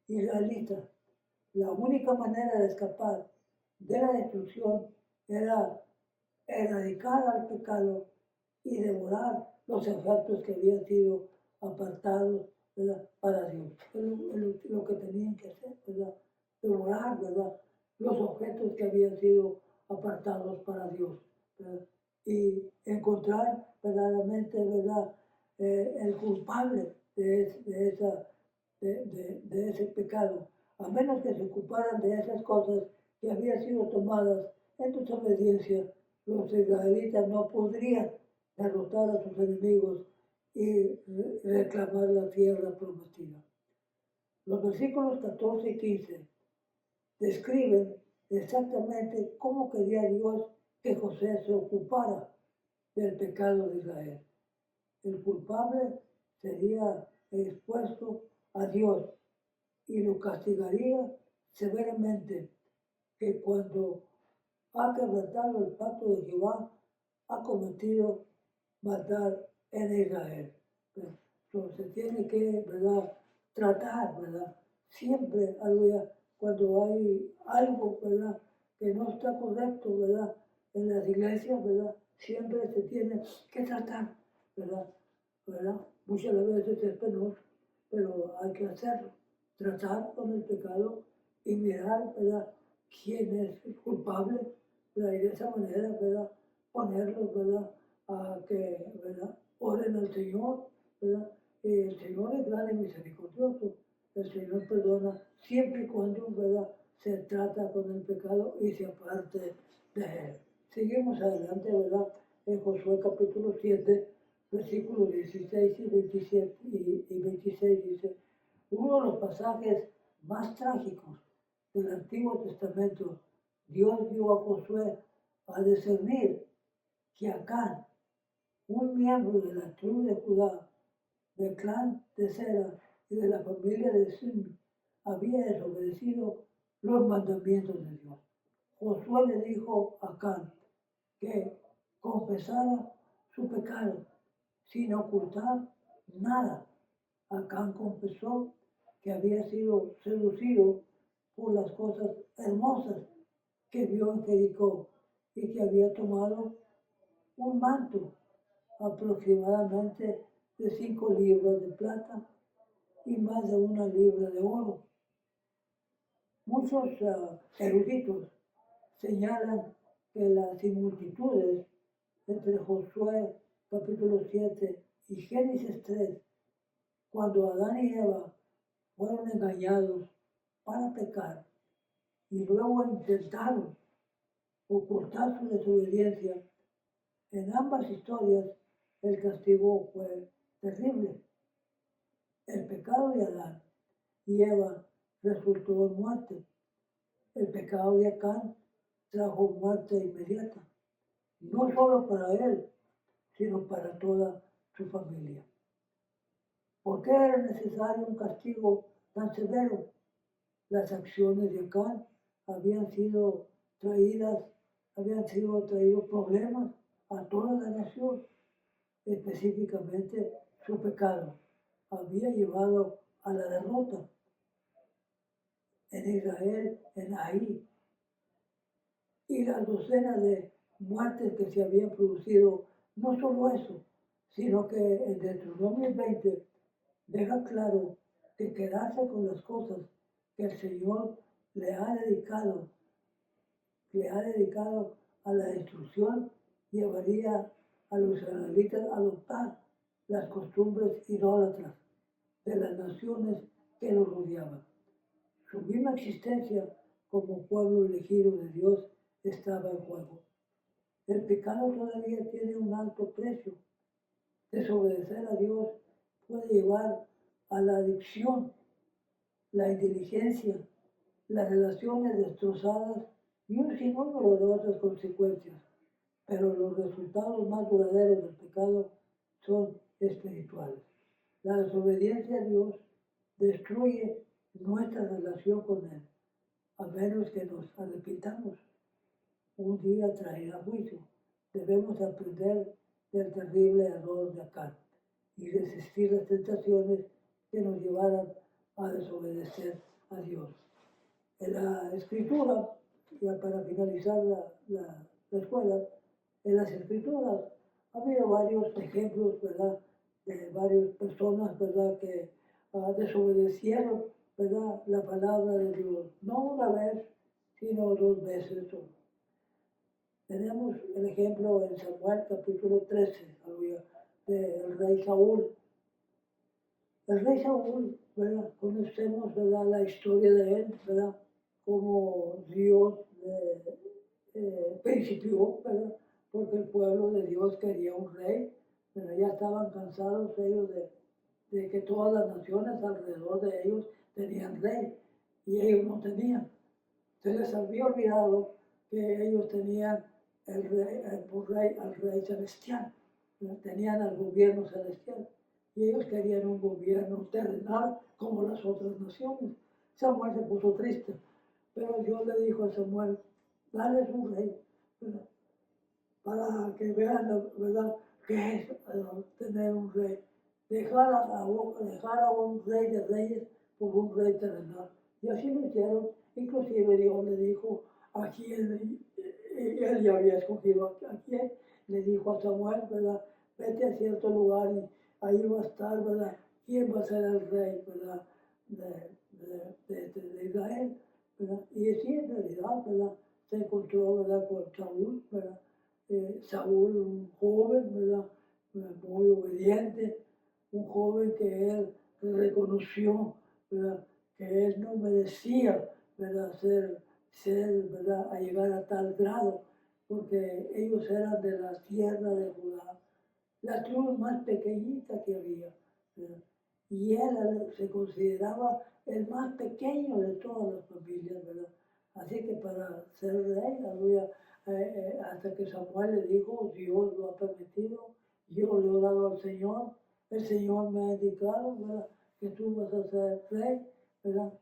israelita. La única manera de escapar de la destrucción era erradicar al pecado y devorar los efectos que habían sido apartados, ¿verdad?, para Dios. Es lo que tenían que hacer, ¿verdad? Devorar, ¿verdad?, los objetos que habían sido apartados para Dios, ¿verdad? Y encontrar verdaderamente, ¿verdad?, el culpable de ese pecado, a menos que se ocuparan de esas cosas que habían sido tomadas en desobediencia. Los israelitas no podrían derrotar a sus enemigos y reclamar la tierra prometida. Los versículos 14 y 15 describen exactamente cómo quería Dios que José se ocupara del pecado de Israel. El culpable sería expuesto a Dios y lo castigaría severamente, que cuando ha quebrantado el pacto de Jehová, ha cometido maldad en Israel. Entonces se tiene que, ¿verdad?, tratar, ¿verdad? Siempre, aleluya, cuando hay algo, ¿verdad?, que no está correcto, ¿verdad?, en las iglesias, ¿verdad?, siempre se tiene que tratar, ¿verdad? Muchas veces es penoso, pero hay que hacerlo. Tratar con el pecado y mirar, ¿verdad?, quién es el culpable, ¿verdad? Y de esa manera, ¿verdad?, ponerlos, ¿verdad?, a que, ¿verdad?, oren al Señor, ¿verdad? El Señor es grande y misericordioso. El Señor perdona siempre y cuando, ¿verdad?, se trata con el pecado y se aparte de él. Seguimos adelante, ¿verdad? En Josué capítulo 7, versículos 16 y 27 y 26 dice: uno de los pasajes más trágicos del Antiguo Testamento. Dios dio a Josué a discernir que Acán, un miembro de la tribu de Judá, del clan de Sera y de la familia de Sim, había desobedecido los mandamientos de Dios. Josué le dijo a Acán que confesara su pecado sin ocultar nada. Acán confesó que había sido seducido por las cosas hermosas que vio en Jericó y que había tomado un manto aproximadamente de 5 libras de plata y más de 1 libra de oro. Muchos eruditos señalan que las similitudes entre Josué capítulo 7 y Génesis 3, cuando Adán y Eva fueron engañados para pecar y luego intentaron ocultar su desobediencia, en ambas historias el castigo fue terrible. El pecado de Adán y Eva resultó en muerte. El pecado de Acán trajo muerte inmediata, no solo para él, sino para toda su familia. ¿Por qué era necesario un castigo tan severo? Las acciones de Acán habían traído problemas a toda la nación, específicamente su pecado había llevado a la derrota en Israel, en Ahí, y las docenas de muertes que se habían producido. No solo eso, sino que en Deuteronomio 20 deja claro que quedarse con las cosas que el Señor le ha dedicado a la destrucción, llevaría a los israelitas a adoptar las costumbres idólatras de las naciones que los rodeaban. Su misma existencia como pueblo elegido de Dios estaba en juego. El pecado todavía tiene un alto precio. Desobedecer a Dios puede llevar a la adicción, la inteligencia, las relaciones destrozadas y un sinnúmero de otras consecuencias. Pero los resultados más duraderos del pecado son espirituales. La desobediencia a Dios destruye nuestra relación con Él, a menos que nos arrepintamos. Un día traerá juicio. Debemos aprender del terrible error de Acán y resistir las tentaciones que nos llevaran a desobedecer a Dios. En la escritura, ya para finalizar la escuela, en las escrituras ha habido varios ejemplos, ¿verdad?, de varias personas, ¿verdad?, que desobedecieron, ¿verdad?, la palabra de Dios, no una vez, sino 2 veces. Tenemos el ejemplo en Samuel capítulo 13, del rey Saúl. El rey Saúl, ¿verdad?, conocemos, ¿verdad?, la historia de él, ¿verdad?, como Dios principió, ¿verdad?, porque el pueblo de Dios quería un rey, pero ya estaban cansados ellos de que todas las naciones alrededor de ellos tenían rey y ellos no tenían. Se les había olvidado que ellos tenían al rey celestial, ¿verdad?, tenían al gobierno celestial y ellos querían un gobierno terrenal como las otras naciones. Samuel se puso triste, pero Dios le dijo a Samuel, dale un rey, ¿verdad?, para que vean, ¿verdad?, qué es tener un rey. Dejar a un rey de reyes por un rey terrenal. Y así lo hicieron. Inclusive Dios le dijo a quién, él ya había escogido a quién, le dijo a Samuel, ¿verdad?, vete a cierto lugar y ahí va a estar, ¿verdad?, quién va a ser el rey, ¿verdad?, de Israel, ¿verdad? Y sí, en realidad, ¿verdad?, se encontró, ¿verdad?, con Saúl, ¿verdad? Saúl, un joven, ¿verdad?, muy obediente, un joven que él reconoció, ¿verdad?, que él no merecía, ¿verdad?, ¿verdad?, a llegar a tal grado, porque ellos eran de la tierra de Judá, la tribu más pequeñita que había, ¿verdad? Y él se consideraba el más pequeño de todas las familias, ¿verdad? Así que para ser rey, aleluya, hasta que Samuel le dijo, Dios lo ha permitido, yo le he dado al Señor, el Señor me ha indicado, ¿verdad?, que tú vas a ser rey, ¿verdad?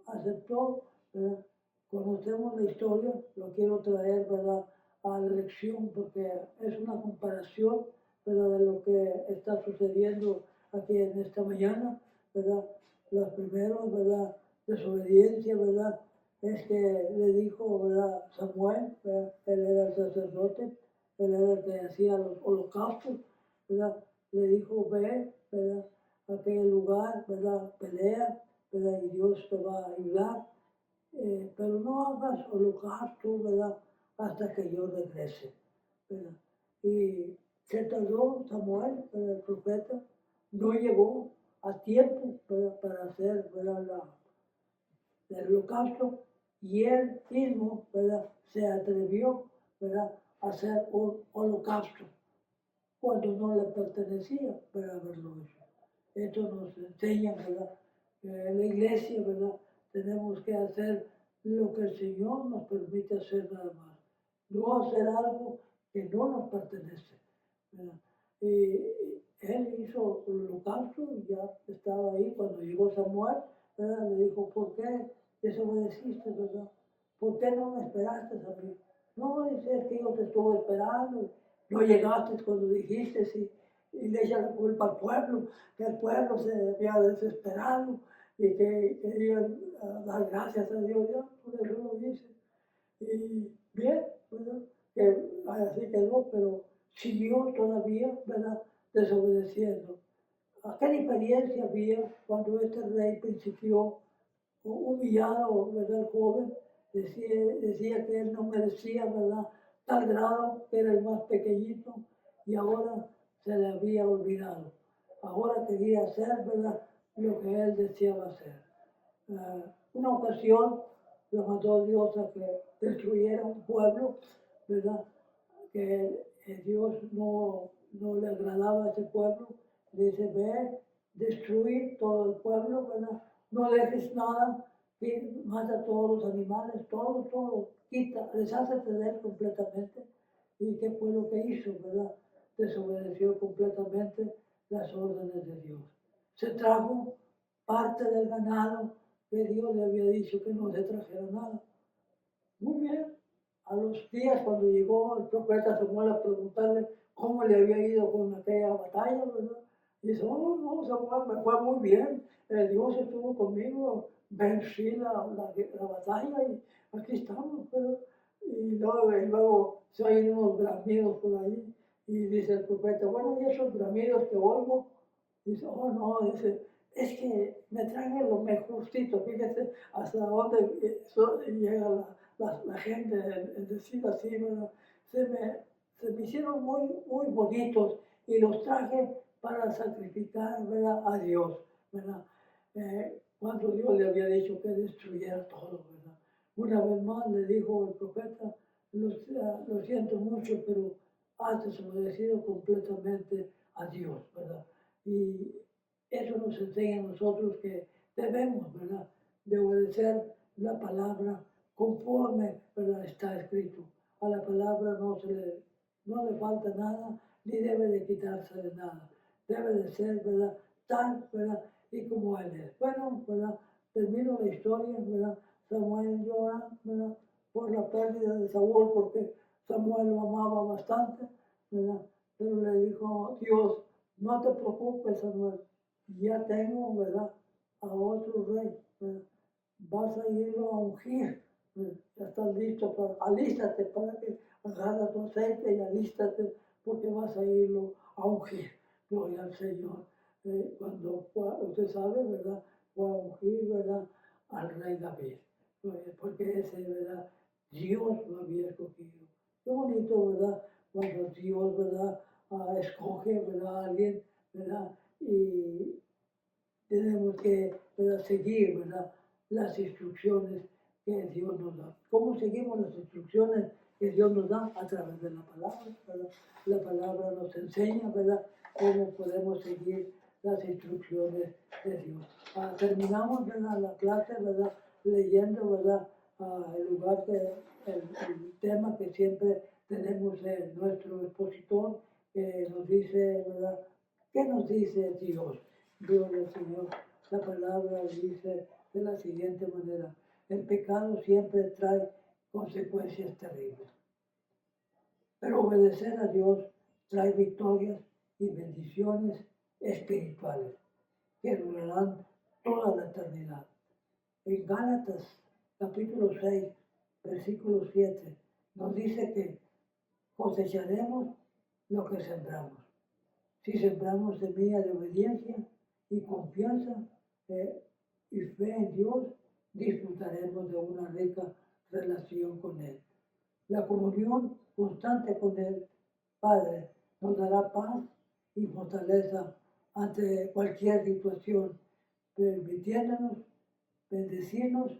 Aceptó, ¿verdad? conocemos la historia, lo quiero traer, ¿verdad?, a la lección, porque es una comparación, ¿verdad?, de lo que está sucediendo aquí en esta mañana, ¿verdad? Los primeros, ¿verdad?, desobediencia, ¿verdad?, es que le dijo, ¿verdad?, Samuel, ¿verdad?, él era el sacerdote, él era el que hacía los holocaustos, ¿verdad?, le dijo, ve, ¿verdad?, a aquel lugar, ¿verdad?, pelea, ¿verdad?, y Dios te va a ayudar, pero no hagas holocausto, ¿verdad?, hasta que yo regrese, ¿verdad? Y se tardó Samuel, ¿verdad?, el profeta, no llegó a tiempo, ¿verdad?, para hacer, ¿verdad?, el holocausto, y él mismo, ¿verdad?, se atrevió, ¿verdad?, a hacer un holocausto cuando no le pertenecía, para haberlo hecho. Esto nos enseña, ¿verdad?, que en la iglesia, ¿verdad?, tenemos que hacer lo que el Señor nos permite hacer nada más. No hacer algo que no nos pertenece, ¿verdad? Y él hizo el holocausto y ya estaba ahí. Cuando llegó Samuel, ¿verdad?, le dijo, ¿por qué desobedeciste, verdad? ¿Por qué no me esperaste a mí? No, dice, es que yo te estuve esperando, no llegaste cuando dijiste, y le echa la culpa al pueblo, que el pueblo se había desesperado y que querían dar gracias a Dios, ya, por eso lo dice. Y bien, ¿verdad?, que así quedó, pero siguió todavía, ¿verdad?, desobedeciendo. ¿Qué diferencia había cuando este rey principió humillado, ¿verdad?, el joven? Decía que él no merecía, ¿verdad?, tal grado, que era el más pequeñito, y ahora se le había olvidado. Ahora quería hacer, ¿verdad?, lo que él deseaba hacer. Una ocasión lo mandó Dios a que destruyera un pueblo, ¿verdad?, que Dios no le agradaba a ese pueblo. Le dice, ve, destruir todo el pueblo, ¿verdad? No dejes nada, mata a todos los animales, todo, quita, deshácete de él completamente. ¿Y qué fue lo que hizo, verdad? Desobedeció completamente las órdenes de Dios. Se trajo parte del ganado que Dios le había dicho que no se trajera nada. Muy bien. A los días, cuando llegó el profeta Samuel a preguntarle cómo le había ido con aquella batalla, ¿verdad? Dice, oh, no, Samuel, me fue muy bien. Dios estuvo conmigo, vencí la batalla y aquí estamos, ¿verdad? Y luego se oyen unos bramidos por ahí y dice el profeta, bueno, ¿y esos bramidos que oigo? Dice, oh, no, dice, es que me traen lo mejorcito, fíjese hasta dónde llega la gente en decir así, ¿verdad? Se me hicieron muy bonitos y los traje para sacrificar, ¿verdad?, a Dios, ¿verdad? Cuando Dios le había dicho que destruyera todo, ¿verdad? Una vez más le dijo el profeta, lo siento mucho, pero has desobedecido completamente a Dios, ¿verdad? Y eso nos enseña a nosotros que debemos, ¿verdad?, de obedecer la palabra conforme, ¿verdad?, está escrito. A la palabra no le falta nada, ni debe de quitarse de nada. Debe de ser, ¿verdad?, tal, ¿verdad?, y como Él es. Bueno, ¿verdad?, termino la historia, ¿verdad? Samuel llora, ¿verdad?, por la pérdida de Saúl, porque Samuel lo amaba bastante, ¿verdad? Pero le dijo Dios, no te preocupes, Samuel, ya tengo, ¿verdad?, a otro rey, ¿verdad? Vas a irlo a ungir, ¿verdad? Ya estás listo, alístate para que agarra tu aceite y alístate porque vas a irlo a ungir. Gloria al Señor. Usted sabe, ¿verdad?, fue a ungir, ¿verdad?, al rey David, porque ese, ¿verdad?, Dios lo había escogido. Qué bonito, ¿verdad?, cuando Dios, ¿verdad?, escoge, ¿verdad?, a alguien, ¿verdad?, y tenemos que, ¿verdad?, seguir, ¿verdad?, las instrucciones que Dios nos da. ¿Cómo seguimos las instrucciones que Dios nos da? A través de la palabra, ¿verdad? La palabra nos enseña, ¿verdad?, cómo podemos seguir las instrucciones de Dios. Terminamos, ¿verdad?, la clase, ¿verdad?, leyendo, ¿verdad?, el lugar el tema que siempre tenemos en nuestro expositor, que nos dice, ¿verdad?, ¿qué nos dice Dios? Gloria al Señor. La palabra dice de la siguiente manera. el pecado siempre trae consecuencias terribles. Pero obedecer a Dios trae victorias y bendiciones espirituales que durarán toda la eternidad. En Gálatas capítulo 6, versículo 7, nos dice que cosecharemos lo que sembramos. Si sembramos semilla de obediencia y confianza y fe en Dios, disfrutaremos de una rica relación con Él. La comunión constante con el Padre nos dará paz y fortaleza ante cualquier situación, permitiéndonos bendecirnos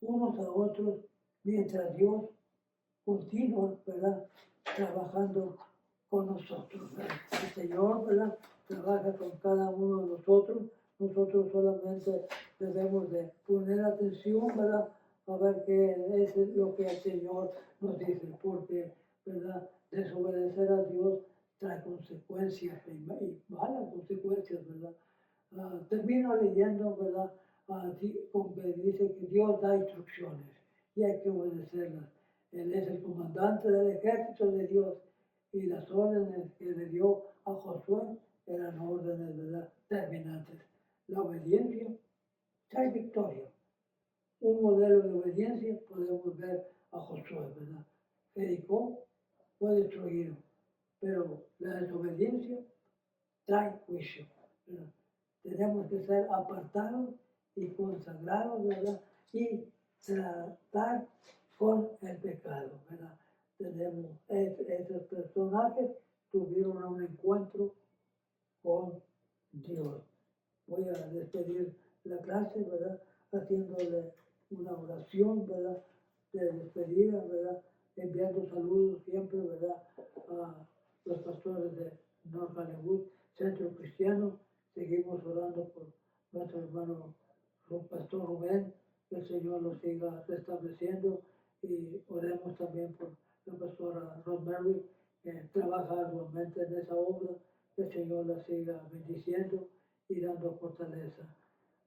unos a otros mientras Dios continúa, ¿verdad?, trabajando con nosotros, ¿verdad? El Señor, ¿verdad?, trabaja con cada uno de nosotros. Nosotros solamente debemos de poner atención, ¿verdad?, a ver qué es lo que el Señor nos dice, porque, ¿verdad?, desobedecer a Dios trae consecuencias y malas consecuencias, ¿verdad? Termino leyendo, ¿verdad?, con que dice que Dios da instrucciones y hay que obedecerlas. Él es el comandante del ejército de Dios y las órdenes que le dio a Josué eran órdenes, ¿verdad?, terminantes. La obediencia trae victoria. Un modelo de obediencia podemos ver a Josué, ¿verdad? Jericó fue destruido, pero la desobediencia trae juicio, ¿verdad? Tenemos que ser apartados y consagrados, ¿verdad? Y tratar con el pecado, ¿verdad? Tenemos esos personajes tuvieron un encuentro con Dios. Voy a despedir la clase, ¿verdad?, haciéndole una oración, ¿verdad?, de despedida, ¿verdad?, enviando saludos siempre, ¿verdad?, a los pastores de North Hollywood, Centro Cristiano. Seguimos orando por nuestro hermano Pastor Rubén, que el Señor lo siga restableciendo, y oremos también por la pastora Rosemary, que trabaja arduamente en esa obra, que el Señor la siga bendiciendo y dando fortaleza.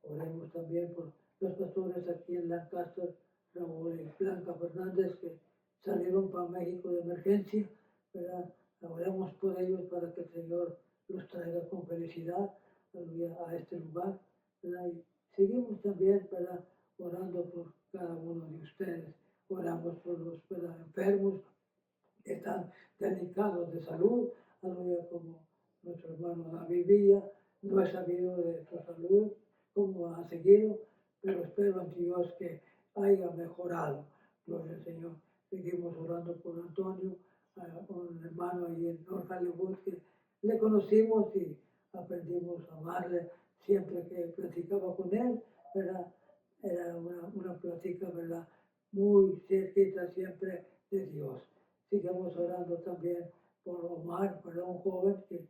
Oremos también por los pastores aquí en Lancaster, Raúl y Blanca Fernández, que salieron para México de emergencia, ¿verdad? Oremos por ellos para que el Señor los traiga con felicidad a este lugar, ¿verdad? Y seguimos también, ¿verdad?, orando por cada uno de ustedes. Oramos por los, ¿verdad?, enfermos que están delicados de salud, aleluya, como nuestro hermano David Villa. No he sabido de su salud, cómo ha seguido, pero espero en Dios que haya mejorado. Gloria al Señor. Seguimos orando por Antonio, un hermano ahí en North Hollywood, que le conocimos y aprendimos a amarle siempre que platicaba con él, ¿verdad? Era una plática, ¿verdad?, muy cerquita siempre de Dios. Sigamos orando también por Omar, ¿verdad?, un joven que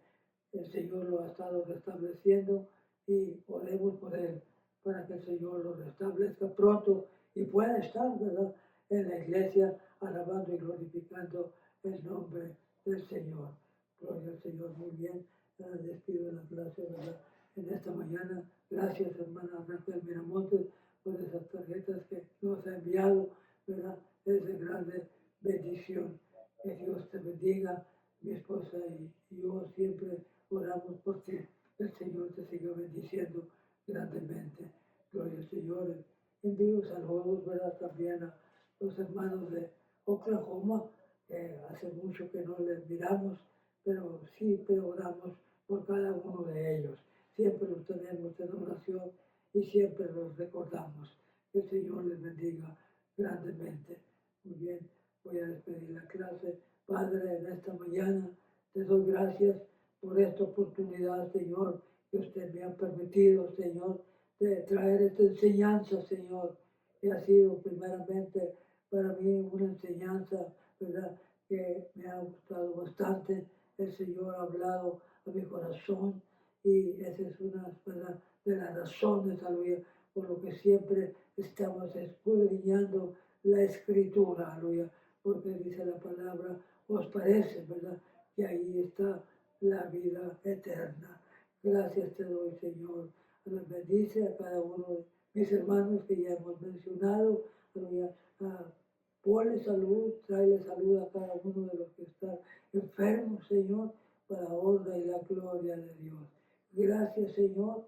el Señor lo ha estado restableciendo, y oremos por él para que el Señor lo restablezca pronto y pueda estar, ¿verdad?, en la iglesia alabando y glorificando el nombre del Señor. Gloria al Señor. Muy bien, despido de la clase, ¿verdad?, en esta mañana. Gracias, hermana Raquel Miramontes, por esas tarjetas que nos ha enviado, ¿verdad? Es de grande bendición. Que Dios te bendiga, mi esposa y yo siempre oramos por ti. El Señor te siga bendiciendo grandemente. Gloria al Señor. Envío saludos, ¿verdad?, también a los hermanos de Oklahoma, que hace mucho que no les miramos, pero siempre oramos por cada uno de ellos. Siempre los tenemos en oración y siempre los recordamos. Que el Señor les bendiga grandemente. Muy bien, voy a despedir la clase. Padre, en esta mañana te doy gracias por esta oportunidad, Señor, que usted me ha permitido, Señor, de traer esta enseñanza, Señor, que ha sido primeramente para mí una enseñanza, ¿verdad?, que me ha gustado bastante. El Señor ha hablado a mi corazón y esa es una, ¿verdad?, de las razones, aleluya, por lo que siempre estamos escudriñando la Escritura, aleluya, porque dice la palabra, os parece, ¿verdad?, que ahí está la vida eterna. Gracias te doy, Señor. Bendice a cada uno mis hermanos que ya hemos mencionado, aleluya, ponle salud, tráele salud a cada uno de los que están enfermos, Señor, para la honra y la gloria de Dios. Gracias, Señor,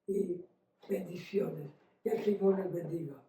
y bendiciones. Que el Señor les bendiga.